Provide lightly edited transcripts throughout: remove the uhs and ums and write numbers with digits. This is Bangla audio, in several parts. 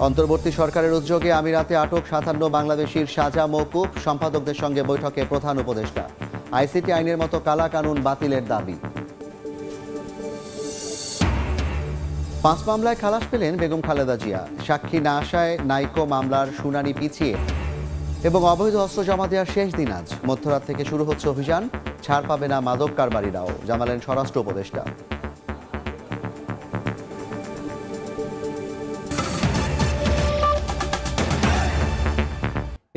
অন্তর্বর্তী সরকারের উদ্যোগে আমিরাতে আটক ৫৭ বাংলাদেশির সাজা মওকুফ, সম্পাদকদের সঙ্গে বৈঠকে প্রধান উপদেষ্টা। আইসিটি আইনের মতো কালা কানুন বাতিলের দাবি। ৫ মামলায় খালাস পেলেন বেগম খালেদা জিয়া। সাক্ষী না আসায় নাইকো মামলার শুনানি পিছিয়ে এবং অবৈধ অস্ত্র জমা দেওয়ার শেষ দিন আজ। মধ্যরাত থেকে শুরু হচ্ছে অভিযান, ছাড় পাবে না মাদক কারবারিরাও, জানালেন স্বরাষ্ট্র উপদেষ্টা।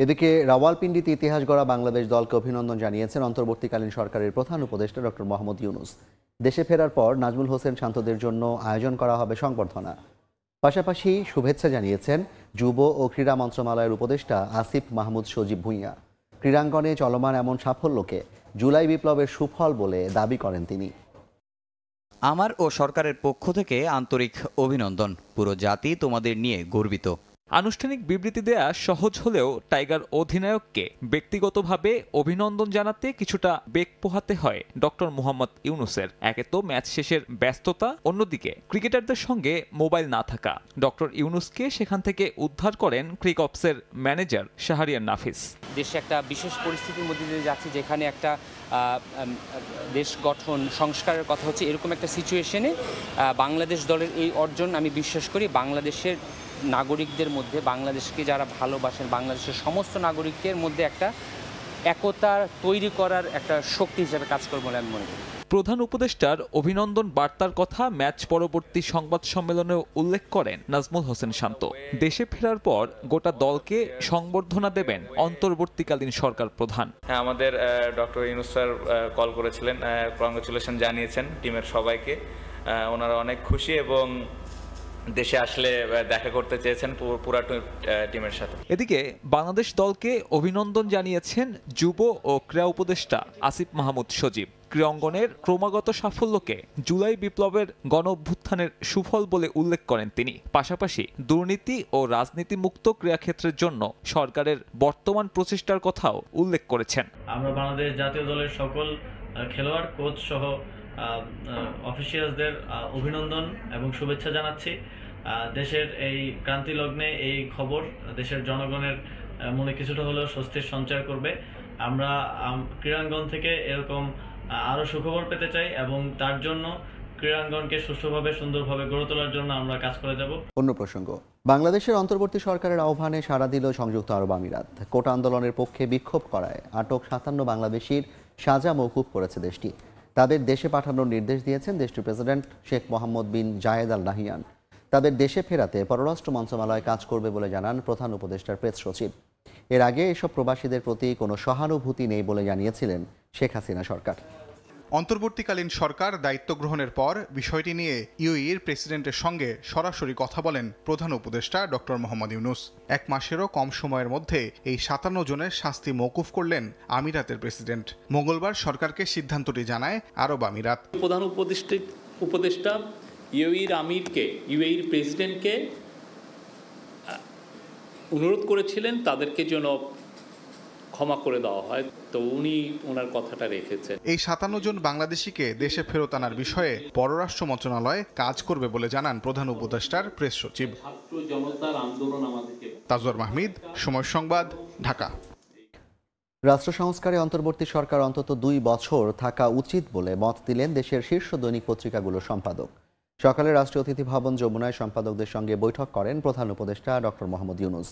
এদিকে রাওয়ালপিন্ডিতে ইতিহাস গড়া বাংলাদেশ দলকে অভিনন্দন জানিয়েছেন অন্তর্বর্তীকালীন সরকারের প্রধান উপদেষ্টা ডক্টর মোহাম্মদ ইউনূস। দেশে ফেরার পর নাজমুল হোসেন শান্তদের জন্য আয়োজন করা হবে সংবর্ধনা। পাশাপাশি শুভেচ্ছা জানিয়েছেন যুব ও ক্রীড়া মন্ত্রণালয়ের উপদেষ্টা আসিফ মাহমুদ সজীব ভুঁইয়া। ক্রীড়াঙ্গনে চলমান এমন সাফল্যকে জুলাই বিপ্লবের সুফল বলে দাবি করেন তিনি। আমার ও সরকারের পক্ষ থেকে আন্তরিক অভিনন্দন। পুরো জাতি তোমাদের নিয়ে গর্বিত। আনুষ্ঠানিক বিবৃতি দেয়া সহজ হলেও টাইগার অধিনায়ককে ব্যক্তিগতভাবে অভিনন্দন জানাতে কিছুটা বেগ পোহাতে হয় ডক্টর মোহাম্মদ ইউনূসের। একে তো ম্যাচ শেষের ব্যস্ততা, অন্যদিকে ক্রিকেটারদের সঙ্গে মোবাইল না থাকা। ডক্টর ইউনূসকে সেখান থেকে উদ্ধার করেন ক্রিকঅপসের ম্যানেজার শাহরিয়ার নাফিস। দেশে একটা বিশেষ পরিস্থিতির মধ্যে দিয়ে যাচ্ছে, যেখানে একটা দেশ গঠন সংস্কারের কথা হচ্ছে, এরকম একটা সিচুয়েশনে বাংলাদেশ দলের এই অর্জন আমি বিশ্বাস করি বাংলাদেশের নাগরিকদের মধ্যে, বাংলাদেশকে যারা ভালোবাসেন, বাংলাদেশের সমস্ত নাগরিকের মধ্যে একটা একতা তৈরি করার একটা শক্তি হিসেবে কাজ করবে বলে আমি মনে করি। প্রধান উপদেষ্টার অভিনন্দন বার্তার কথা ম্যাচ পরবর্তী সংবাদ সম্মেলনে উল্লেখ করেন নাজমুল হোসেন শান্ত। দেশে ফেরার পর গোটা দলকে সংবর্ধনা দেবেন অন্তর্বর্তীকালীন সরকার প্রধান। হ্যাঁ, আমাদের ডক্টর ইউনূস স্যার কল করেছিলেন, কংগ্রেচুলেশন জানিয়েছেন টিমের সবাইকে। ওনারা অনেক খুশি এবং দেশে আসলে দেখা করতে চেয়েছেন পুরো টিমের সাথে। এদিকে বাংলাদেশ দলকে অভিনন্দন জানিয়েছেন যুব ও ক্রীড়া উপদেষ্টা আসিফ মাহমুদ সজীব। ক্রীড়াঙ্গনের ক্রমাগত সাফল্যকে জুলাই বিপ্লবের গণঅভ্যুত্থানের সুফল বলে উল্লেখ করেন তিনি। পাশাপাশি দুর্নীতি ও রাজনীতি মুক্ত ক্রীড়াক্ষেত্রের জন্য সরকারের বর্তমান প্রচেষ্টার কথাও উল্লেখ করেছেন। আমরা বাংলাদেশ জাতীয় দলের সকল খেলোয়াড়, কোচ সহ অফিসিয়ালসদের অভিনন্দন এবং শুভেচ্ছা জানাচ্ছি। দেশের এই ক্রান্তি লগ্নে এই খবর দেশের জনগণের মনে কিছুটা হলেও স্বস্তির সঞ্চার করবে। আমরা ক্রীড়াঙ্গন থেকে এরকম আরও সুখবর পেতে চাই এবং তার জন্য ক্রীড়াঙ্গনকে সুষ্ঠুভাবে সুন্দরভাবে গড়ে তোলার জন্য আমরা কাজ করে যাব। অন্য প্রসঙ্গ, বাংলাদেশের অন্তর্বর্তী সরকারের আহ্বানে সাড়া দিল সংযুক্ত আরব আমিরাত। কোটা আন্দোলনের পক্ষে বিক্ষোভ করায় আটক ৫৭ বাংলাদেশির সাজা মওকুফ করেছে দেশটি। তাদের দেশে পাঠানোর নির্দেশ দিয়েছেন দেশটির প্রেসিডেন্ট শেখ মোহাম্মদ বিন জায়েদ আল নাহিয়ান। তাদের দেশে ফেরাতে পররাষ্ট্র মন্ত্রণালয় কাজ করবে বলে জানান প্রধান উপদেষ্টার প্রেস সচিব। এর আগে এসব প্রবাসীদের প্রতি কোনো সহানুভূতি নেই বলে জানিয়েছিলেন শেখ হাসিনা সরকার। অন্তর্বর্তীকালীন সরকার দায়িত্ব গ্রহণের পর বিষয়টি নিয়ে ইউএইর প্রেসিডেন্টের সঙ্গে সরাসরি কথা বলেন প্রধান উপদেষ্টা ডক্টর মোহাম্মদ ইউনূস। 1 মাসেরও কম সময়ের মধ্যে এই ৫৭ জনের শাস্তি মওকুফ করলেন আমিরাতের প্রেসিডেন্ট। মঙ্গলবার সরকারকে সিদ্ধান্তটি জানায় আরব আমিরাত। প্রধান উপদেষ্টা ইউএইর আমিরকে, ইউএইর প্রেসিডেন্টকে অনুরোধ করেছিলেন তাদেরকে যেন ক্ষমা করে দেওয়া হয়, তো উনি ওনার কথাটা রেখেছেন। এই ৫৭ জন বাংলাদেশিকে দেশে ফেরত আনার বিষয়ে পররাষ্ট্র মন্ত্রণালয় কাজ করবে বলে জানান প্রধান উপদেষ্টার প্রেস সচিব। ছাত্র জনতার আন্দোলন আমাদেরকে। তাজওয়ার মাহমিদ, সময় সংবাদ, ঢাকা। রাষ্ট্র সংস্কারে অন্তর্বর্তী সরকার অন্তত 2 বছর থাকা উচিত বলে মত দিলেন দেশের শীর্ষ দৈনিক পত্রিকাগুলোর সম্পাদক। সকালে রাষ্ট্রীয় অতিথি ভবন যমুনায় সম্পাদকদের সঙ্গে বৈঠক করেন প্রধান উপদেষ্টা ডক্টর মোহাম্মদ ইউনূস।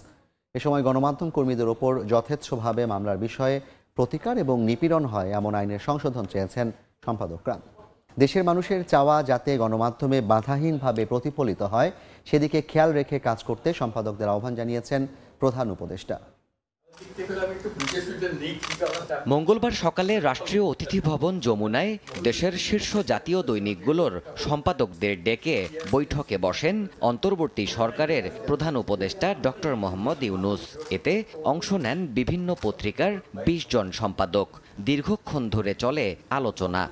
এ সময় গণমাধ্যম কর্মীদের ওপর যথেচ্ছভাবে মামলার বিষয়ে প্রতিকার এবং নিপীড়ন হয় এমন আইনের সংশোধন চেয়েছেন সম্পাদকরা। দেশের মানুষের চাওয়া যাতে গণমাধ্যমে বাধাহীনভাবে প্রতিফলিত হয় সেদিকে খেয়াল রেখে কাজ করতে সম্পাদকদের আহ্বান জানিয়েছেন প্রধান উপদেষ্টা। মঙ্গলবার সকালে রাষ্ট্রীয় অতিথি ভবন যমুনায় দেশের শীর্ষ জাতীয় দৈনিকগুলোর সম্পাদকদের ডেকে বৈঠকে বসেন অন্তর্বর্তী সরকারের প্রধান উপদেষ্টা ডক্টর মোহাম্মদ ইউনূস। এতে অংশ নেন বিভিন্ন পত্রিকার 20 জন সম্পাদক। দীর্ঘক্ষণ ধরে চলে আলোচনা।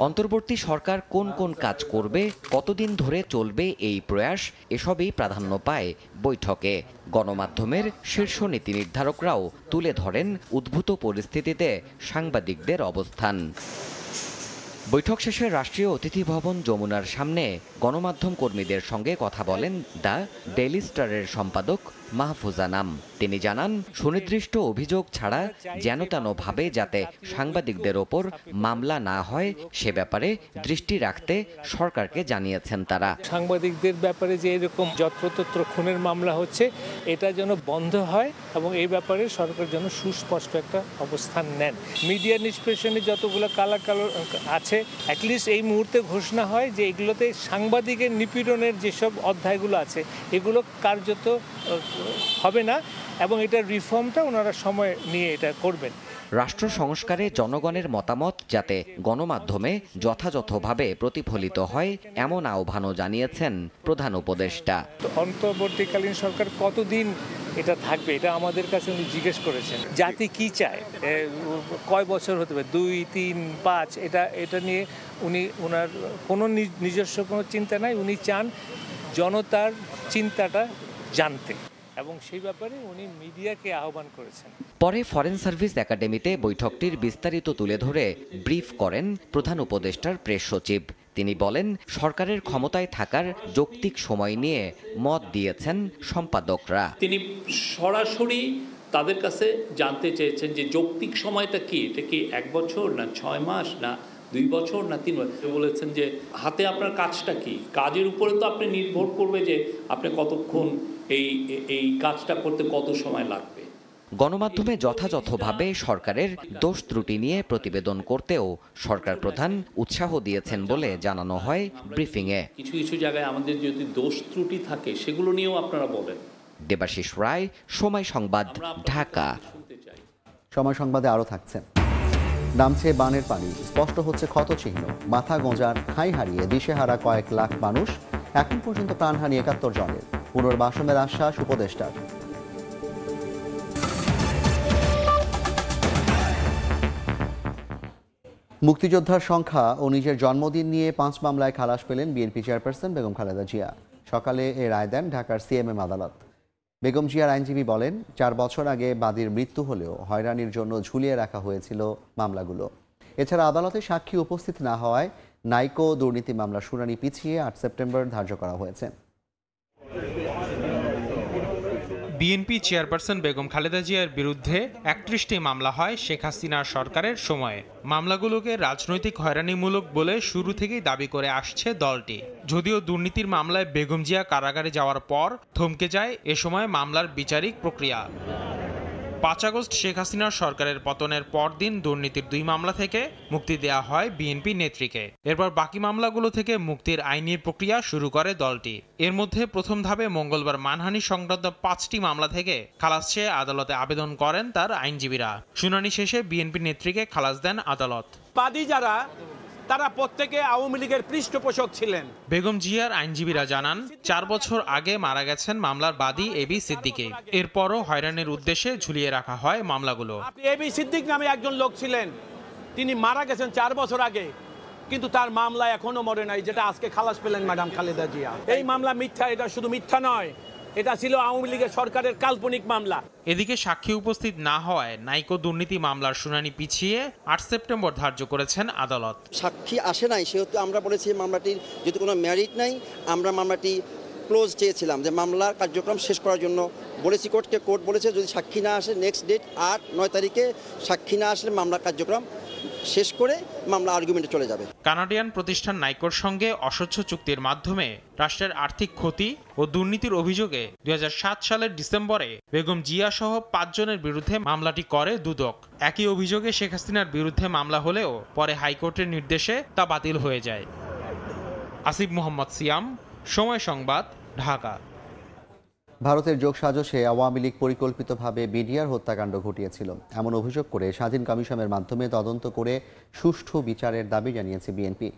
অন্তর্বর্তী সরকার কোন কোন কাজ করবে, কতদিন ধরে চলবে এই প্রয়াস, এসবই প্রাধান্য পায় বৈঠকে। গণমাধ্যমের শীর্ষ নীতি নির্ধারকরাও তুলে ধরেন উদ্ভূত পরিস্থিতিতে সাংবাদিকদের অবস্থান। বৈঠক শেষে রাষ্ট্রীয় অতিথি ভবন যমুনার সামনে গণমাধ্যম কর্মীদের সঙ্গে কথা বলেন দ্য ডেইলি স্টারের সম্পাদক মাহফুজা নাম। তিনি জানান, সুনির্দিষ্ট অভিযোগ ছাড়া যেনতেনভাবে যাতে সাংবাদিকদের ওপর মামলা না হয় সে ব্যাপারে দৃষ্টি রাখতে সরকারকে জানিয়েছেন তারা। সাংবাদিকদের ব্যাপারে যে এরকম যত্রতত্র খুনের মামলা হচ্ছে এটা যেন বন্ধ হয় এবং এই ব্যাপারে সরকার যেন সুস্পষ্ট একটা অবস্থান নেন। মিডিয়া নিষ্পেষণে যতগুলো কালো আছে অ্যাটলিস্ট এই মুহূর্তে ঘোষণা হয় যে এগুলোতে সাংবাদিকের নিপীড়নের যেসব অধ্যায়গুলো আছে এগুলো কার্যত হবে না এবং এটা রিফর্মটা ওনারা সময় নিয়ে এটা করবেন। রাষ্ট্র সংস্কারে জনগণের মতামত যাতে গণমাধ্যমে যথাযথভাবে প্রতিফলিত হয় এমন আহ্বানও জানিয়েছেন প্রধান উপদেষ্টা। অন্তর্বর্তীকালীন সরকার কতদিন এটা থাকবে এটা আমাদের কাছে উনি জিজ্ঞেস করেছেন। জাতি কি চায়, কয় বছর হতে পারে, 2, 3, 5, এটা নিয়ে উনি ওনার কোনো নিজস্ব কোনো চিন্তা নাই। উনি চান জনতার চিন্তাটা জানতে এবং সেই ব্যাপারে উনি মিডিয়াকে আহ্বান করেছেন। পরে ফরেন সার্ভিস একাডেমিতে বৈঠকটির বিস্তারিত তুলে ধরে ব্রিফ করেন প্রধান উপদেষ্টার প্রেস সচিব। তিনি বলেন, সরকারের ক্ষমতায় থাকার যৌক্তিক সময় নিয়ে মত দিয়েছেন সম্পাদকরা। তিনি সরাসরি তাদের কাছে জানতে চেয়েছেন যে যৌক্তিক সময়টা কি, এটা কি 1 বছর না 6 মাস না 2 বছর না 3 বছর। বলেছেন যে হাতে আপনার কাজটা কি, কাজের উপরে তো আপনি নির্ভর করবে যে আপনি কতক্ষণ এই কাজটা করতে কত সময় লাগবে। গণমাধ্যমে যথাযথভাবে সরকারের দোষ ত্রুটি নিয়ে প্রতিবেদন করতেও সরকার প্রধান উৎসাহ দিয়েছেন বলে জানানো হয় ব্রিফিংয়ে। কিছু কিছু জায়গায় আমাদের যদি দোষ ত্রুটি থাকে সেগুলো নিয়েও আপনারা বলেন। দেবাশিস রায়, সময় সংবাদ, ঢাকা। সময় সংবাদে আরও থাকছেন। নামছে বানের পানি, স্পষ্ট হচ্ছে ক্ষতচিহ্ন, মাথা গোঁজার ঠাঁই হারিয়ে দিশেহারা কয়েক লাখ মানুষ, এখন পর্যন্ত প্রাণহানি 71 জনের, পুনর্বাসনের আশ্বাস উপদেষ্টার। মুক্তিযোদ্ধার সংখ্যা ও নিজের জন্মদিন নিয়ে 5 মামলায় খালাস পেলেন বিএনপি চেয়ারপারসন বেগম খালেদা জিয়া। সকালে এ রায় দেন ঢাকার সিএমএম আদালত। বেগম জিয়ার আইনজীবী বলেন, 4 বছর আগে বাদীর মৃত্যু হলেও হয়রানির জন্য ঝুলিয়ে রাখা হয়েছিল মামলাগুলো। এছাড়া আদালতে সাক্ষী উপস্থিত না হওয়ায় নাইকো দুর্নীতি মামলার শুনানি পিছিয়ে 8 সেপ্টেম্বর ধার্য করা হয়েছে। বিএনপি চেয়ারপারসন বেগম খালেদা জিয়ার বিরুদ্ধে 31টি মামলা হয় শেখ হাসিনার সরকারের সময়ে। মামলাগুলোকে রাজনৈতিক হয়রানিমূলক বলে শুরু থেকেই দাবি করে আসছে দলটি। যদিও দুর্নীতির মামলায় বেগম জিয়া কারাগারে যাওয়ার পর থমকে যায় এ সময় মামলার বিচারিক প্রক্রিয়া। 5 আগস্ট শেখ হাসিনার সরকারের পতনের পরদিন দুর্নীতির 2 মামলা থেকে মুক্তি দেয়া হয় বিএনপি নেত্রীকে। এরপর বাকি মামলাগুলো থেকে মুক্তির আইনি প্রক্রিয়া শুরু করে দলটি। এর মধ্যে প্রথম ধাপে মঙ্গলবার মানহানি সংক্রান্ত 5টি মামলা থেকে খালাস চেয়ে আদালতে আবেদন করেন তার আইনজীবীরা। শুনানি শেষে বিএনপি নেত্রীকে খালাস দেন আদালত। বাদী যারা তারা প্রত্যেকে আওয়ামী লীগের পৃষ্ঠপোষক ছিলেন। বেগম জিয়ার আইনজীবীরা জানান, 4 বছর আগে মারা গেছেন মামলার বাদী এবি সিদ্দিকী। এরপরও হয়রানির উদ্দেশ্যে ঝুলিয়ে রাখা হয় মামলাগুলো। এবি সিদ্দিক নামে একজন লোক ছিলেন, তিনি মারা গেছেন 4 বছর আগে, কিন্তু তার মামলা এখনো মরে নাই, যেটা আজকে খালাস পেলেন ম্যাডাম খালেদা জিয়া। এই মামলা মিথ্যা, এটা শুধু মিথ্যা নয়, এটা ছিল আওয়ামী লীগের সরকারের কাল্পনিক মামলা। এদিকে সাক্ষী উপস্থিত না হওয়ায় নাইকো দুর্নীতি মামলার শুনানি পিছিয়ে 8 সেপ্টেম্বর ধার্য করেছেন আদালত। সাক্ষী আসে নাই, সেহেতু আমরা বলেছি মামলাটির যেহেতু কোনো মেরিট নাই, আমরা মামলাটি ক্লোজ চেয়েছিলাম, যে মামলার কার্যক্রম শেষ করার জন্য বলেছি কোর্টকে। কোর্ট বলেছে যদি সাক্ষী না আসে নেক্সট ডেট 8-9 তারিখে সাক্ষী না আসলে মামলার কার্যক্রম শেষ করে মামলা আর্গুমেন্টে চলে যাবে। কানাডিয়ান প্রতিষ্ঠান নাইকোর সঙ্গে অস্বচ্ছ চুক্তির মাধ্যমে রাষ্ট্রের আর্থিক ক্ষতি ও দুর্নীতির অভিযোগে 2007 সালের ডিসেম্বরে বেগম জিয়া সহ 5 জনের বিরুদ্ধে মামলাটি করে দুদক। একই অভিযোগে শেখ হাসিনার বিরুদ্ধে মামলা হলেও পরে হাইকোর্টের নির্দেশে তা বাতিল হয়ে যায়। আসিফ মোহাম্মদ সিয়াম, সময় সংবাদ, ঢাকা। ভারতের যোগসাজশে আওয়ামী লীগ পরিকল্পিতভাবে বিডিআর হত্যাকাণ্ড ঘটিয়েছিল এমন অভিযোগ করে স্বাধীন কমিশনের মাধ্যমে তদন্ত করে সুষ্ঠু বিচারের দাবি জানিয়েছে বিএনপি।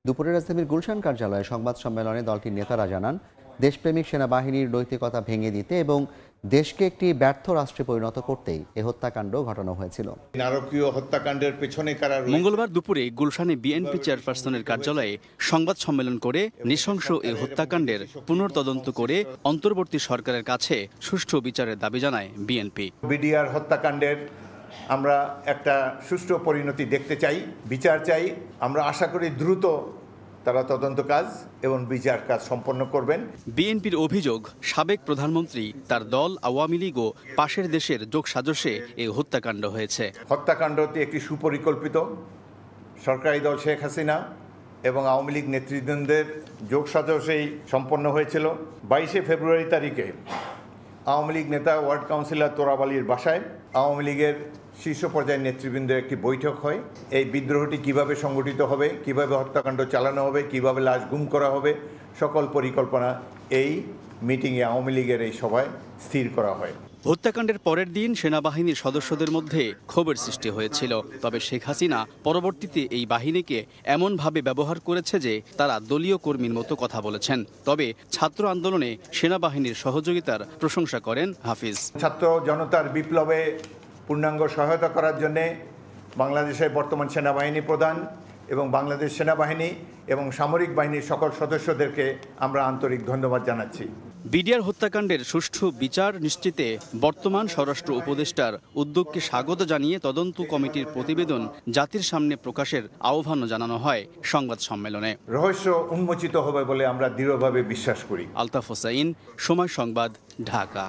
দুপুরে রাজধানীর গুলশান কার্যালয়ে সংবাদ সম্মেলনে দলটির নেতারা জানান, দেশপ্রেমিক সেনাবাহিনীর নৈতিকতা ভেঙে দিতে এবং দেশকে একটি ব্যর্থ রাষ্ট্রে পরিণত করতেই এ হত্যাকাণ্ড ঘটানো হয়েছিল। নারকীয় হত্যাকাণ্ডের পেছনে কারা? মঙ্গলবার দুপুরে গুলশানে বিএনপি চেয়ারপারসনের কার্যালয়ে সংবাদ সম্মেলন করে নৃশংস এই হত্যাকাণ্ডের পুনর্তদন্ত করে অন্তর্বর্তী সরকারের কাছে সুষ্ঠু বিচারের দাবি জানায় বিএনপি। বিডিআর হত্যাকাণ্ডের আমরা একটা সুষ্ঠু পরিণতি দেখতে চাই, বিচার চাই। আমরা আশা করি দ্রুত তারা তদন্ত কাজ এবং বিচার কাজ সম্পন্ন করবেন। বিএনপির অভিযোগ, সাবেক প্রধানমন্ত্রী, তার দল আওয়ামী লীগ ও পাশের দেশের যোগসাজশে এই হত্যাকাণ্ড হয়েছে। হত্যাকাণ্ডটি একটি সুপরিকল্পিত সরকারি দল শেখ হাসিনা এবং আওয়ামী লীগ নেতৃবৃন্দের যোগসাজশেই সম্পন্ন হয়েছিল। 22শে ফেব্রুয়ারি তারিখে আওয়ামী লীগ নেতা ওয়ার্ড কাউন্সিলর তোরাব আলীর বাসায় আওয়ামী লীগের শীর্ষ পর্যায়ের নেতৃবৃন্দের একটি বৈঠক হয়। এই বিদ্রোহটি কিভাবে সংগঠিত হবে, কিভাবে হত্যাকাণ্ড চালানো হবে, কিভাবে লাশ গুম করা হবে, সকল পরিকল্পনা এই মিটিংয়ে আওয়ামী লীগের এই সভায় স্থির করা হয়। হত্যাকাণ্ডের পরের দিন সেনাবাহিনীর সদস্যদের মধ্যে ক্ষোভের সৃষ্টি হয়েছিল। তবে শেখ হাসিনা পরবর্তীতে এই বাহিনীকে এমনভাবে ব্যবহার করেছে যে তারা দলীয় কর্মীর মতো কথা বলেছেন। তবে ছাত্র আন্দোলনে সেনাবাহিনীর সহযোগিতার প্রশংসা করেন হাফিজ। ছাত্র জনতার বিপ্লবে পূর্ণাঙ্গ সহায়তা করার জন্য বাংলাদেশের বর্তমান সেনাবাহিনী প্রধান এবং বাংলাদেশ সেনাবাহিনী এবং সামরিক বাহিনীর সকল সদস্যদেরকে আমরা আন্তরিক ধন্যবাদ জানাচ্ছি। বিডিআর হত্যাকাণ্ডের সুষ্ঠু বিচার নিশ্চিতে বর্তমান স্বরাষ্ট্র উপদেষ্টার উদ্যোগকে স্বাগত জানিয়ে তদন্ত কমিটির প্রতিবেদন জাতির সামনে প্রকাশের আহ্বানও জানানো হয় সংবাদ সম্মেলনে। রহস্য উন্মোচিত হবে বলে আমরা দৃঢ়ভাবে বিশ্বাস করি। আলতাফ হোসাইন, সময় সংবাদ, ঢাকা।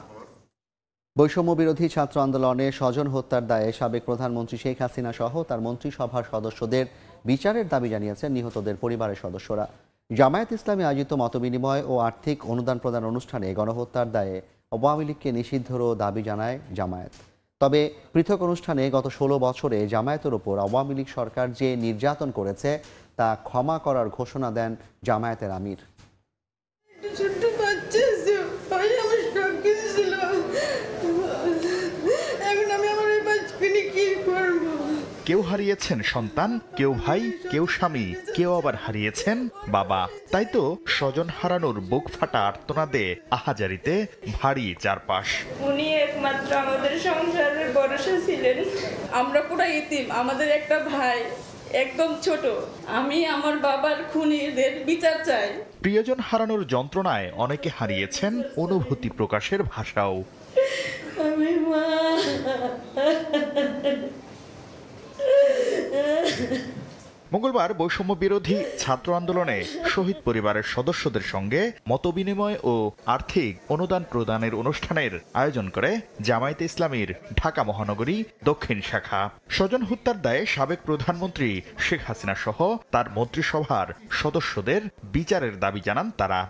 বৈষম্য বিরোধী ছাত্র আন্দোলনে স্বজন হত্যার দায়ে সাবেক প্রধানমন্ত্রী শেখ হাসিনা সহ তার মন্ত্রিসভার সদস্যদের বিচারের দাবি জানিয়েছেন নিহতদের পরিবারের সদস্যরা। জামায়াত ইসলামী আয়োজিত মতবিনিময় ও আর্থিক অনুদান প্রদান অনুষ্ঠানে গণহত্যার দায়ে আওয়ামী লীগকে নিষিদ্ধেরও দাবি জানায় জামায়াত। তবে পৃথক অনুষ্ঠানে গত 16 বছরে জামায়াতের ওপর আওয়ামী লীগ সরকার যে নির্যাতন করেছে তা ক্ষমা করার ঘোষণা দেন জামায়াতের আমির। কেউ হারিয়েছেন সন্তান, কেউ ভাই, কেউ স্বামী, কেউ আবার হারিয়েছেন বাবা। তাই তো স্বজন হারানোর বুক ফাটা আর্তনাদে আহাজারিতে ভারী চারপাশ। উনি একমাত্র আমাদের সংসারের ভরসা ছিলেন। আমরা পুরো ইতিম, আমাদের একটা ভাই একদম ছোট। আমি আমার বাবার খুনিদের বিচার চাই। প্রিয়জন হারানোর যন্ত্রণায় অনেকে হারিয়েছেন অনুভূতি প্রকাশের ভাষাও। আমি মা মঙ্গলবার বৈষম্য বিরোধী ছাত্র আন্দোলনে শহীদ পরিবারের সদস্যদের সঙ্গে মতবিনিময় ও আর্থিক অনুদান প্রদানের অনুষ্ঠানের আয়োজন করে জামায়াতে ইসলামীর ঢাকা মহানগরী দক্ষিণ শাখা। স্বজন হত্যার দায়ে সাবেক প্রধানমন্ত্রী শেখ হাসিনা সহ তার মন্ত্রিসভার সদস্যদের বিচারের দাবি জানান তারা।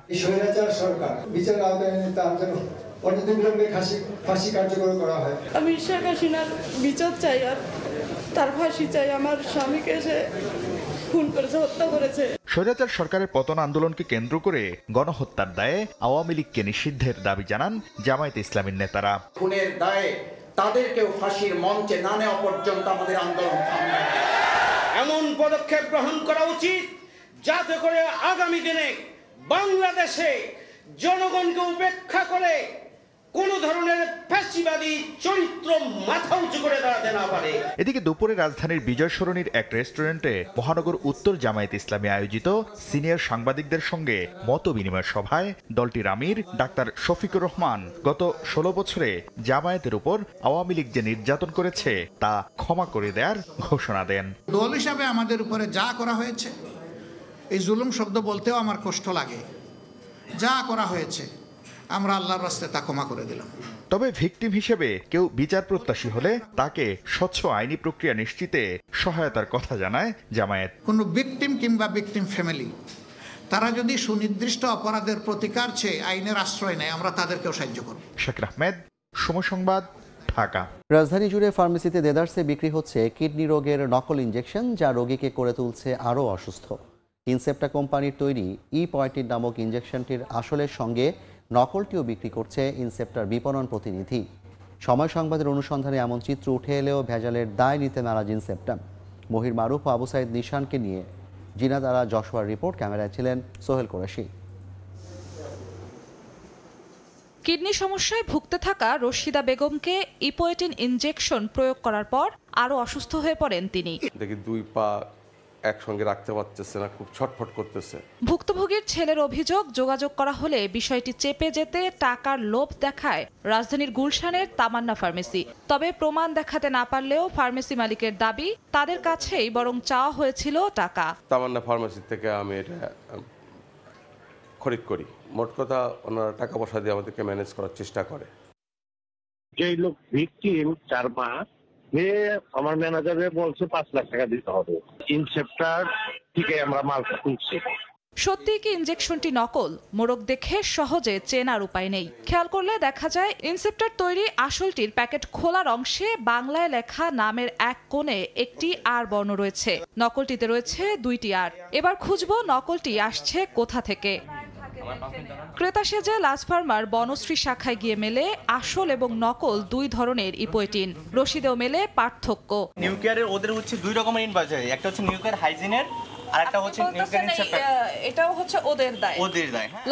আমি শেখ হাসিনার বিচার চাই আর তার ফাঁসি চাই। আমার স্বামীকে সে খুন করেছে, হত্যা করেছে। স্বৈরাচার সরকারের পতন আন্দোলনকে কেন্দ্র করে গণহত্যার দায়ে আওয়ামী লীগকে নিষিদ্ধের দাবি জানান জামায়াতে ইসলামীর নেতারা। খুনের দায়ে তাদেরকেও ফাঁসির মঞ্চে না নেওয়া পর্যন্ত আমাদের আন্দোলন থামবে। এমন পদক্ষেপ গ্রহণ করা উচিত যাতে করে আগামী দিনে বাংলাদেশে জনগণকে উপেক্ষা করে কোন ধরনের ফ্যাসিবাদী চরিত্র মাথা উঁচু করে দাঁড়াতে না পারে। এদিকে দুপুরে রাজধানীর বিজয় সরণির এক রেস্টুরেন্টে মহানগর উত্তর জামায়াত ইসলামী আয়োজিত সিনিয়র সাংবাদিকদের সঙ্গে মত বিনিময় সভায় দলটির আমির ডাক্তার শফিকুর রহমান গত 16 বছরে জামায়াতের উপর আওয়ামী লীগ যে নির্যাতন করেছে তা ক্ষমা করে দেওয়ার ঘোষণা দেন। দল হিসাবে আমাদের উপরে যা করা হয়েছে, এই জুলুম শব্দ বলতেও আমার কষ্ট লাগে, যা করা হয়েছে আমরা আল্লাহর রাস্তায় তা ক্ষমা করে দিলাম। তবে ভিকটিম হিসেবে কেউ বিচার প্রত্যাশী হলে তাকে স্বচ্ছ আইনি প্রক্রিয়া নিশ্চিতে সহায়তার কথা জানায় জামায়াত। কোনো ভিকটিম কিংবা ভিকটিম ফ্যামিলি তারা যদি সুনির্দিষ্ট অপরাধের প্রতিকার চেয়ে আইনের আশ্রয় নেয়, আমরা তাদেরকেও সাহায্য করব। শাকির আহমেদ, সময় সংবাদ, ঢাকা। রাজধানী জুড়ে ফার্মেসিতে দেদারসে বিক্রি হচ্ছে কিডনি রোগের নকল ইনজেকশন, যা রোগীকে করে তুলছে আরও অসুস্থ। ইনসেপ্টা কোম্পানির তৈরি E-পয়েটিন নামক ইনজেকশনটির আসলের সঙ্গে নকলটিও বিক্রি করছে ইনসেপ্টার বিপণন প্রতিনিধি। সময় সংবাদের অনুসন্ধানে এমন চিত্র উঠে এলেও ভেজালের দায় নিতে নারাজ ইনসেপ্টা। মহির মারুফ ও আবু সাইদ নিশানকে নিয়ে জিনাদারা যশোয়ার রিপোর্ট। ক্যামেরায় ছিলেন সোহেল কোরেশি। কিডনি সমস্যায় ভুগতে থাকা রশিদা বেগমকে E-পয়েটিন ইনজেকশন প্রয়োগ করার পর আরও অসুস্থ হয়ে পড়েন তিনি। দেখি 2 পা একসঙ্গে রাখতে পারতেছে না, খুব ছটফট করতেছে। ভুক্তভোগীর ছেলের অভিযোগ, যোগাযোগ করা হলে বিষয়টি চেপে যেতে টাকার লোভ দেখায় রাজধানীর গুলশানের তামান্না ফার্মেসি। তবে প্রমাণ দেখাতে না পারলেও ফার্মেসি মালিকের দাবি, তাদের কাছেই বরং চাওয়া হয়েছিল টাকা। তামান্না ফার্মেসি থেকে আমি এটা খরিদ করি। মোট কথা ওনারা টাকা পয়সা দিয়ে আমাদেরকে ম্যানেজ করার চেষ্টা করে। যে লোক ভিকটিম 4 মাস, আমার ম্যানেজারে বলছে 5 লাখ টাকা দিতে হবে। ইনসেপ্টার থেকে আমরা মালটা তুলছি। সত্যি কি ইনজেকশনটি নকল? মোড়ক দেখে সহজে চেনার উপায় নেই। খেয়াল করলে দেখা যায় ইনসেপ্টার তৈরি আসলটির প্যাকেট খোলার অংশে বাংলায় লেখা নামের এক কোণে একটি আর বর্ণ রয়েছে, নকলটিতে রয়েছে 2টি আর। এবার খুঁজবো নকলটি আসছে কোথা থেকে। ক্রেতা সেজে লাস ফার্মার বনশ্রী শাখায় গিয়ে মেলে আসল এবং নকল 2 ধরনের ইপোয়েটিন। রশিদেও মেলে পার্থক্য। নিউক্লিয়ারের ওদের হচ্ছে 2 রকমের ইনভার্স, একটা হচ্ছে নিউক্লিয়ার হাইজিনের আর একটা হচ্ছে নিউক্লিয়ার ইনসেপ্টার। এটাও হচ্ছে ওদের দায়।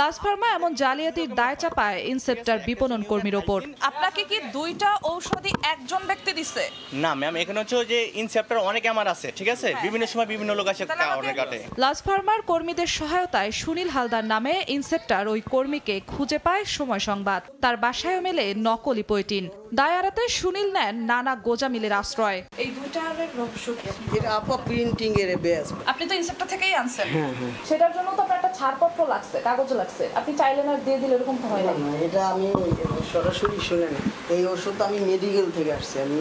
লাস ফার্মা এমন জালিয়াতির দায় চাপায় ইনসেপ্টার বিপণন কর্মীর ওপর। আপনাকে কি 2টা ঔষধই একজন ব্যক্তি দিচ্ছে? না ম্যাম, এখানে হচ্ছে যে ইনসেপ্টার অনেক আমার আছে, ঠিক আছে, বিভিন্ন সময় বিভিন্ন লোক আসে অর্ডার কাটে। লাস ফার্মার কর্মীদের সহায়তায় সুনীল হালদার নামে ইনসেপ্টার ওই কর্মীকে খুঁজে পায় সময় সংবাদ। তার বাসায় মেলে নকল ইপোয়েটিন। দায় এড়াতে সুনীল নেন নানা গোজামিলের আশ্রয়। এই 2টার রহস্য কি? এটা আপা প্রিন্টিং এর বেস। আপনি তো ইনসেপ্টার থেকেই আনছেন। সেটার জন্য তো আপনার একটা ছাড়পত্র লাগছে, কাগজ লাগছে। আপনি চাইলে না দিয়ে দিলে এরকম তো হয় না। এটা আমি সরাসরি শুনেন, এই ওষুধ আমি মেডিকেল থেকে আসছে। আমি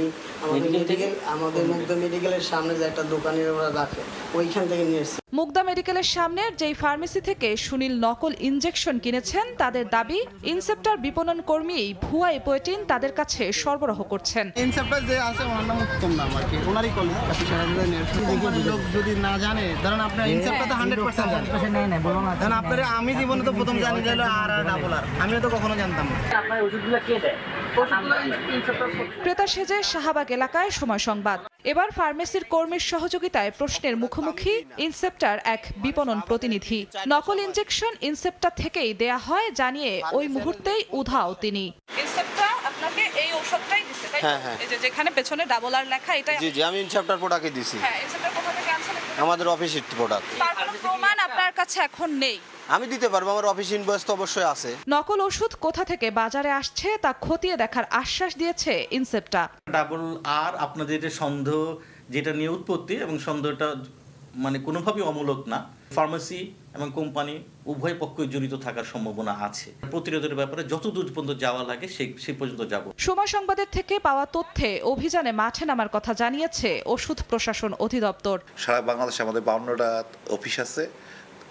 আমাদের মুগ্ধা মেডিকেলের সামনে যে একটা দোকানের ওরা রাখে, ওইখান থেকে নিয়ে এসেছি। মুগ্ধা মেডিকেলের সামনের যেই ফার্মেসি থেকে সুনীল নকল ইনজেকশন কিনেছেন, তাদের দাবি ইনসেপ্টার বিপণন কর্মী ভুয়া ইপোয়েটিন তাদের কাছে সরবরাহ করছেন। ইনসেপ্টার যে আছে ওনার নাম উত্তম নাম আর কি, ওনারই কলিগ কাছে সারা লোক যদি না জানে, ধরেন আপনার ইনসেপ্টার তো 100% জানে, কারণ আপনারা আমি জীবনে তো প্রথম জানি হলো আর ডাবল আর, আমিও তো কখনো জানতাম না। আপনার ওষুধগুলো কে দেয়? ক্রেতা সেজে শাহবাগ এলাকায় সময় সংবাদ। এবার ফার্মেসির কর্মীর সহযোগিতায় প্রশ্নের মুখোমুখি ইনসেপ্টার এক বিপণন প্রতিনিধি। নকল ইনজেকশন ইনসেপ্টার থেকেই দেয়া হয় জানিয়ে ওই মুহূর্তেই উধাও তিনি। ইনসেপ্টার আপনাকে এই ঔষধটাই দিছে, তাই? হ্যাঁ, এই যে যেখানে পেছনে ডাবল আর লেখা, এটা জি আমি ইনসেপ্টার প্রোডাক্টই দিছি। হ্যাঁ, ইনসেপ্টার কোথা থেকে আনছেন? আমাদের অফিসের প্রোডাক্ট। তার কোনো প্রমাণ আপনার কাছে এখন নেই? আমি দিতে পারবো, আমার অফিস ইনভয়েস তো অবশ্যই আছে। নকল ওষুধ কোথা থেকে বাজারে আসছে তা খতিয়ে দেখার আশ্বাস দিয়েছে ইনসেপ্টা। ডাবল আর আপনাদের যে সন্দেহ যেটা নিয়ে উৎপত্তি, এবং সন্দেহটা মানে কোনোভাবেই অমূলক না। ফার্মেসি এবং কোম্পানি উভয় পক্ষই জড়িত থাকার সম্ভাবনা আছে। প্রতিরোধের ব্যাপারে যত দূর পর্যন্ত যাওয়া লাগে সেই পর্যন্ত যাব। সময় সংবাদের থেকে পাওয়া তথ্যে অভিযানে মাঠে নামার কথা জানিয়েছে ওষুধ প্রশাসন অধিদপ্তর। সারা বাংলাদেশে আমাদের 52টা অফিস আছে,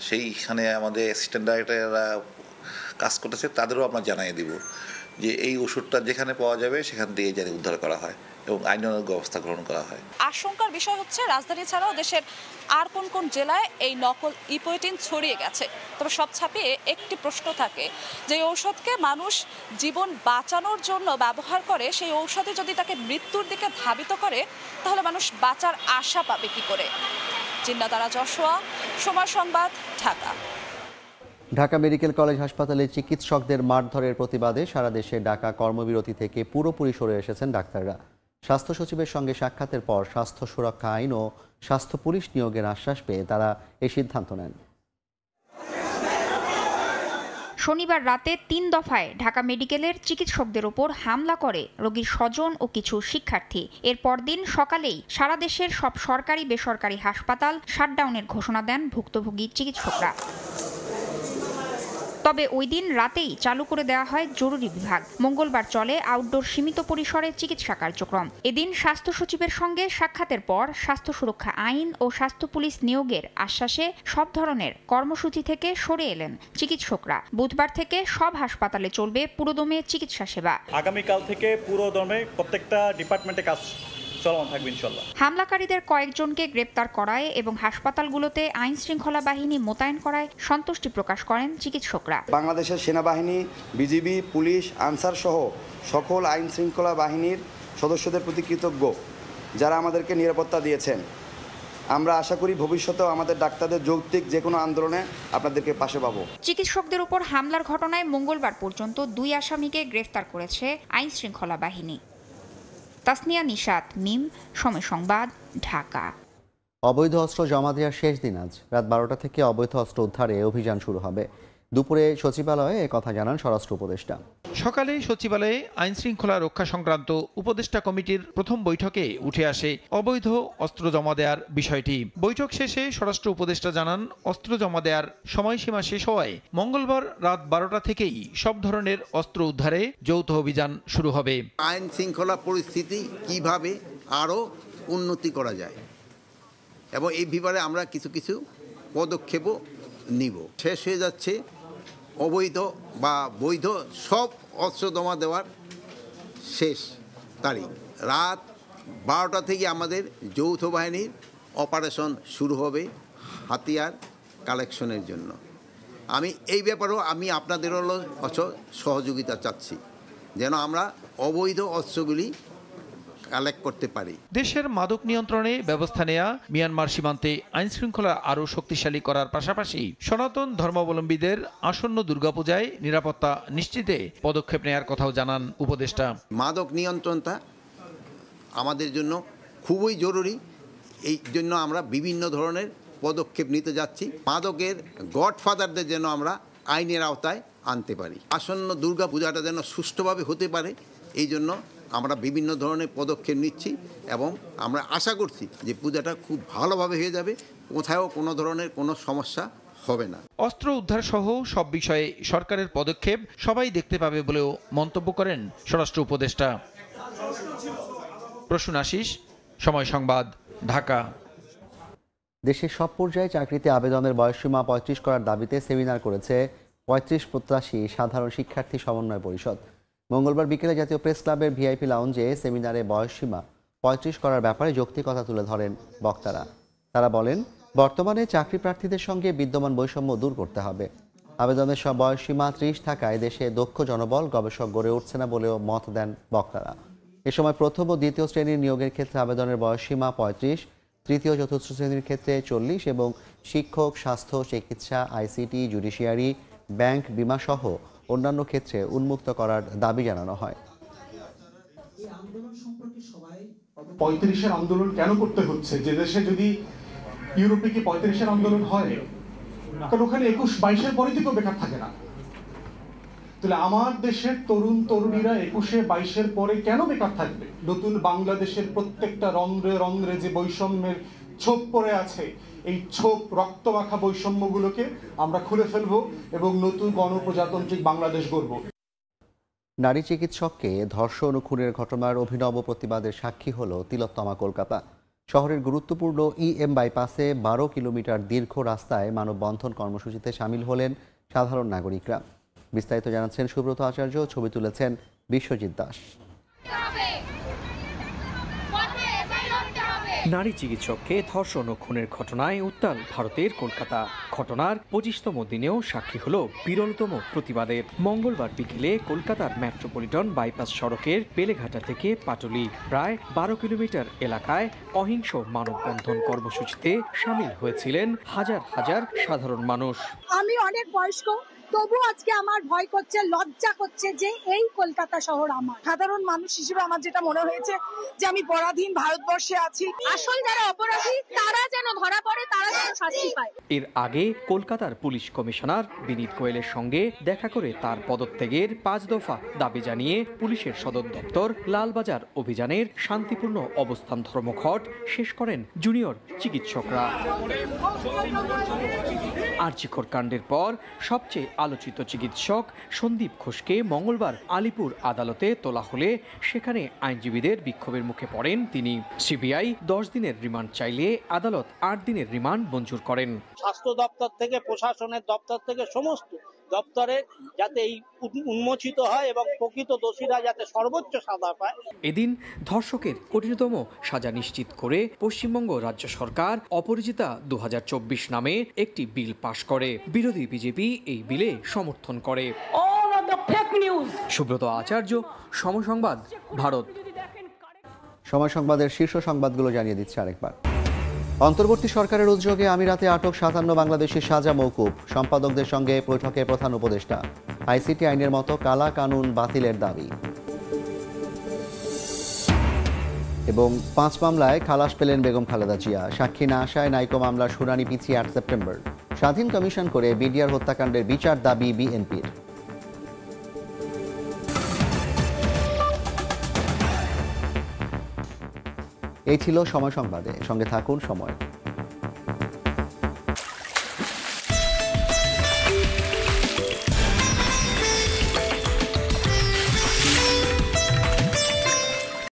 সেইখানে আমাদের অ্যাসিস্ট্যান্ট ডাইরেক্টররা কাজ করতেছে, তাদেরও আমরা জানিয়ে দিব যে এই ওষুধটা যেখানে পাওয়া যাবে সেখান থেকে যেন উদ্ধার করা হয় এবং আইনানুগ ব্যবস্থা গ্রহণ করা হয়। আশঙ্কার বিষয় হচ্ছে রাজধানী ছাড়াও দেশের আর কোন কোন জেলায় এই নকল ইপোয়েটিন ছড়িয়ে গেছে। তবে সব ছাপিয়ে একটি প্রশ্ন থাকে, যে ঔষধকে মানুষ জীবন বাঁচানোর জন্য ব্যবহার করে, সেই ঔষধে যদি তাকে মৃত্যুর দিকে ধাবিত করে, তাহলে মানুষ বাঁচার আশা পাবে কি করে? চিন্তাতারা যশোয়া, সময় সংবাদ, ঢাকা। ঢাকা মেডিকেল কলেজ হাসপাতালে চিকিৎসকদের মারধরের প্রতিবাদে সারা দেশে ডাকা কর্মবিরতি থেকে পুরোপুরি সরে এসেছেন ডাক্তাররা। স্বাস্থ্য সচিবের সঙ্গে সাক্ষাতের পর স্বাস্থ্য সুরক্ষা আইন ও স্বাস্থ্য পুলিশ নিয়োগের আশ্বাস পেয়ে তারা এই সিদ্ধান্ত নেন। শনিবার রাতে 3 দফায় ঢাকা মেডিকেলের চিকিৎসকদের ওপর হামলা করে রোগীর স্বজন ও কিছু শিক্ষার্থী। এর পরদিন সকালেই সারা দেশের সব সরকারি বেসরকারি হাসপাতাল শাটডাউনের ঘোষণা দেন ভুক্তভোগী চিকিৎসকরা। তবে ওই দিন রাতেই চালু করে দেওয়া হয় জরুরি বিভাগ। মঙ্গলবার চলে আউটডোর সীমিত পরিসরে চিকিৎসা কার্যক্রম। এদিন স্বাস্থ্য সচিবের সঙ্গে সাক্ষাতের পর স্বাস্থ্য সুরক্ষা আইন ও স্বাস্থ্য পুলিশ নিয়োগের আশ্বাসে সব ধরনের কর্মসূচি থেকে সরে এলেন চিকিৎসকরা। বুধবার থেকে সব হাসপাতালে চলবে পুরোদমে চিকিৎসা সেবা। আগামীকাল থেকে পুরোদমে প্রত্যেকটা ডিপার্টমেন্টে কাজ চলমান থাকবে ইনশাআল্লাহ। হামলাকারীদের কয়েকজনকে গ্রেপ্তার করায় এবং হাসপাতালগুলোতে আইন শৃঙ্খলা বাহিনী মোতায়েন করায় সন্তুষ্টি প্রকাশ করেন চিকিৎসকরা। বাংলাদেশের সেনাবাহিনী, বিজিবি, পুলিশ, আনসার সহ সকল আইন শৃঙ্খলা বাহিনীর সদস্যদের প্রতি কৃতজ্ঞ, যারা আমাদেরকে নিরাপত্তা দিয়েছেন। আমরা আশা করি ভবিষ্যতেও আমাদের ডাক্তারদের যৌক্তিক যে কোনো আন্দোলনে আপনাদেরকে পাশে পাবো। চিকিৎসকদের উপর হামলার ঘটনায় মঙ্গলবার পর্যন্ত 2 আসামিকে গ্রেফতার করেছে আইন শৃঙ্খলা বাহিনী। তাসনিয়া নিশাত, মিম, সময় সংবাদ, ঢাকা। অবৈধ অস্ত্র জমা দেওয়ার শেষ দিন আজ রাত 12টা থেকে অবৈধ অস্ত্র উদ্ধারে অভিযান শুরু হবে। দুপুরে সচিবালয়ে একথা জানান স্বরাষ্ট্র উপদেষ্টা। সকালে সচিবালয়ে আইন শৃঙ্খলা রক্ষা সংক্রান্ত উপদেষ্টা কমিটির প্রথম বৈঠকে উঠে আসে অবৈধ অস্ত্র জমা দেওয়ার বিষয়টি। বৈঠক শেষে স্বরাষ্ট্র উপদেষ্টা জানান, অস্ত্র জমা দেওয়ার সময়সীমা শেষ হওয়ায় মঙ্গলবার রাত 12টা থেকেই সব ধরনের অস্ত্র উদ্ধারে যৌথ অভিযান শুরু হবে। আইন শৃঙ্খলা পরিস্থিতি কিভাবে আরও উন্নতি করা যায় এবং এই ব্যাপারে আমরা কিছু কিছু পদক্ষেপও নিব। শেষ হয়ে যাচ্ছে অবৈধ বা বৈধ সব অস্ত্র জমা দেওয়ার শেষ তারিখ। রাত 12টা থেকে আমাদের যৌথ বাহিনীর অপারেশন শুরু হবে হাতিয়ার কালেকশনের জন্য। আমি এই ব্যাপারেও আপনাদের সহযোগিতা চাচ্ছি যেন আমরা অবৈধ অস্ত্রগুলি কালেক্ট করতে পারি। দেশের মাদক নিয়ন্ত্রণে ব্যবস্থা নেয়া, মিয়ানমার সীমান্তে আইন শৃঙ্খলা আরও শক্তিশালী করার পাশাপাশি সনাতন ধর্মাবলম্বীদের আসন্ন দুর্গাপূজায় নিরাপত্তা নিশ্চিতে পদক্ষেপ নেয়ার কথাও জানান উপদেষ্টা। মাদক নিয়ন্ত্রণটা আমাদের জন্য খুবই জরুরি, এই জন্য আমরা বিভিন্ন ধরনের পদক্ষেপ নিতে যাচ্ছি। মাদকের গডফাদারদের যেন আমরা আইনের আওতায় আনতে পারি। আসন্ন দুর্গাপূজাটা যেন সুষ্ঠুভাবে হতে পারে, এই জন্য আমরা বিভিন্ন ধরনের পদক্ষেপ নিচ্ছি এবং আমরা আশা করছি যে পূজাটা খুব ভালোভাবে হয়ে যাবে, কোথাও কোনো ধরনের কোনো সমস্যা হবে না। অস্ত্র উদ্ধার সহ সব বিষয়ে সরকারের পদক্ষেপ সবাই দেখতে পাবে বলেও মন্তব্য করেন স্বরাষ্ট্র উপদেষ্টা। প্রসূন আশিস, সময় সংবাদ, ঢাকা। দেশের সব পর্যায়ে চাকরিতে আবেদনের বয়সসীমা 35 করার দাবিতে সেমিনার করেছে 35 প্রত্যাশী সাধারণ শিক্ষার্থী সমন্বয় পরিষদ। মঙ্গলবার বিকেলে জাতীয় প্রেস ক্লাবের ভিআইপি লাউঞ্জে সেমিনারে বয়সসীমা 35 করার ব্যাপারে যৌক্তিকতা তুলে ধরেন বক্তারা। তারা বলেন, বর্তমানে চাকরি প্রার্থীদের সঙ্গে বিদ্যমান বৈষম্য দূর করতে হবে। আবেদনের সব বয়সসীমা 30 থাকায় দেশে দক্ষ জনবল গবেষক গড়ে উঠছে না বলেও মত দেন বক্তারা। এ সময় প্রথম ও দ্বিতীয় শ্রেণীর নিয়োগের ক্ষেত্রে আবেদনের বয়সসীমা 35, তৃতীয় চতুর্থ শ্রেণীর ক্ষেত্রে 40 এবং শিক্ষক, স্বাস্থ্য, চিকিৎসা, আইসিটি, জুডিশিয়ারি, ব্যাংক, বিমা সহ অন্যান্য ক্ষেত্রে উন্মুক্ত করার দাবি জানানো হয়। 35-এর আন্দোলন কেন করতে হচ্ছে? যে দেশে যদি ইউরোপে কি 35-এর আন্দোলন হয়, কারণ ওখানে 21-22-এর পরে থেকেও বেকার থাকে না। তাহলে আমার দেশের তরুণ তরুণীরা 21-22-এর পরে কেন বেকার থাকবে? নতুন বাংলাদেশের প্রত্যেকটা রন্ধ্রে রন্ধ্রে যে বৈষম্যের ছোপ পড়ে আছে, এই ছোপ রক্তমাখা বৈষম্যগুলোকে আমরা খুলে ফেলবো এবং নতুন গণপ্রজাতান্ত্রিক বাংলাদেশ গড়ব। নারী চিকিৎসককে ধর্ষণ ও খুনের ঘটনার অভিনব প্রতিবাদের সাক্ষী হল তিলোত্তমা কলকাতা। শহরের গুরুত্বপূর্ণ ইএম বাইপাসে 12 কিলোমিটার দীর্ঘ রাস্তায় মানববন্ধন কর্মসূচিতে সামিল হলেন সাধারণ নাগরিকরা। বিস্তারিত জানাচ্ছেন সুব্রত আচার্য, ছবি তুলেছেন বিশ্বজিৎ দাস। নারী চিকিৎসককে ধর্ষণ ও খুনের ঘটনায় উত্তাল ভারতের কলকাতা। ঘটনার 25তম দিনেও সাক্ষী হল বিরলতম প্রতিবাদের। মঙ্গলবার বিকেলে কলকাতার মেট্রোপলিটন বাইপাস সড়কের বেলেঘাটা থেকে পাটুলি প্রায় 12 কিলোমিটার এলাকায় অহিংস মানববন্ধন কর্মসূচিতে সামিল হয়েছিলেন হাজার হাজার সাধারণ মানুষ। আমি অনেক বয়স্ক, তবু আজকে আমার ভয় করছে, লজ্জা করছে যে এই কলকাতা শহর আমার। সাধারণ মানুষ হিসেবে আমার যেটা মনে হয়েছে যে আমি পরাধীন ভারতবর্ষে আছি। আসল যারা অপরাধী তারা যেন ধরা পড়ে, তারা যেন শাস্তি পায়। এর আগে কলকাতার পুলিশ কমিশনার বিনীত গোয়েলের সঙ্গে দেখা করে তার পদত্যাগের 5 দফা দাবি জানিয়ে পুলিশের সদর দপ্তর লালবাজার অভিযানের শান্তিপূর্ণ অবস্থান ধর্মঘট শেষ করেন জুনিয়র চিকিৎসকরা। আরজিকর কাণ্ডের পর সবচেয়ে আলোচিত চিকিৎসক সন্দীপ ঘোষকে মঙ্গলবার আলিপুর আদালতে তোলা হলে সেখানে আইনজীবীদের বিক্ষোভের মুখে পড়েন তিনি। সিবিআই 10 দিনের রিমান্ড চাইলে আদালত 8 দিনের রিমান্ড মঞ্জুর করেন। স্বাস্থ্য দপ্তর থেকে, প্রশাসনের দপ্তর থেকে সমস্ত দপ্তরে যাতে এই উন্মোচিত হয় এবং প্রকৃত দোষীরা যাতে সর্বোচ্চ সাজা পায়। এদিন ধর্ষকের কঠিনতম সাজা নিশ্চিত করে পশ্চিমবঙ্গ রাজ্য সরকার অপরাজিতা 2024 নামে একটি বিল পাশ করে। বিরোধী বিজেপি এই বিলে সমর্থন করে। সুব্রত আচার্য, সময় সংবাদ, ভারত। সময় সংবাদের শীর্ষ সংবাদগুলো জানিয়ে দিচ্ছে আরেকবার। অন্তর্বর্তী সরকারের উদ্যোগে আমিরাতে আটক 57 বাংলাদেশি সাজা মওকুফ। সম্পাদকদের সঙ্গে বৈঠকে প্রধান উপদেষ্টা। আইসিটি আইনের মতো কালা কানুন বাতিলের দাবি। এবং 5 মামলায় খালাস পেলেন বেগম খালেদা জিয়া। সাক্ষী না আসায় নাইকো মামলার শুনানি পিছিয়ে 8 সেপ্টেম্বর। স্বাধীন কমিশন করে বিডিআর হত্যাকাণ্ডের বিচার দাবি বিএনপির। এই ছিল সময় সংবাদে, সঙ্গে থাকুন সময়।